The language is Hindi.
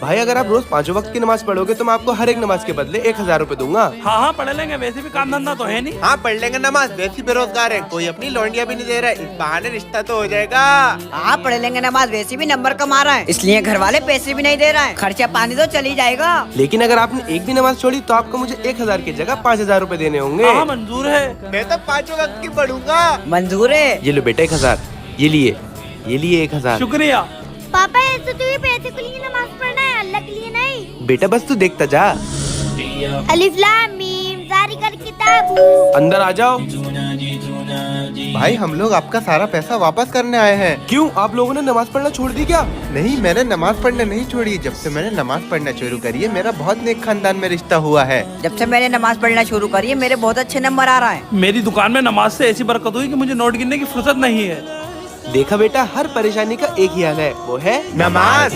भाई अगर आप रोज 5 वक्त की नमाज पढ़ोगे तो मैं आपको हर एक नमाज के बदले 1000 रूपए दूंगा। हाँ हाँ पढ़ लेंगे, वैसे भी काम धंधा तो है नहीं। हाँ पढ़ लेंगे नमाज, वैसी बेरोजगार है, कोई अपनी लौंडिया भी नहीं दे रहा है, इस बहाने रिश्ता तो हो जाएगा। हाँ पढ़ लेंगे नमाज, वैसे भी नंबर कमा रहा है, इसलिए घर वाले पैसे भी नहीं दे रहा है, खर्चा पानी तो चल ही जाएगा। लेकिन अगर आपने एक भी नमाज छोड़ी तो आपको मुझे 1000 की जगह 5000 रूपए देने होंगे। हाँ मंजूर है। मैं तो 5 वक्त की पढ़ूंगा। मंजूर है। ये लो बेटा 1000, ये लिए 1000। शुक्रिया। पापा ऐसे तो ये पैसे के लिए नमाज पढ़ना है, अल्लाह के लिए नहीं। बेटा बस तू देखता जा। अलिफ लाम मीम ज़ालिकल किताबु। अंदर आ जाओ। भाई हम लोग आपका सारा पैसा वापस करने आए हैं। क्यों, आप लोगों ने नमाज पढ़ना छोड़ दी क्या? नहीं, मैंने नमाज पढ़ना नहीं छोड़ी। जब से मैंने नमाज पढ़ना शुरू करी है मेरा बहुत नेक खानदान में रिश्ता हुआ है। जब से मैंने नमाज पढ़ना शुरू करी है मेरे बहुत अच्छे नंबर आ रहा है। मेरी दुकान में नमाज से ऐसी बरकत हुई कि मुझे नोट गिनने की फुर्सत नहीं है। देखा बेटा, हर परेशानी का एक ही हल है, वो है नमाज।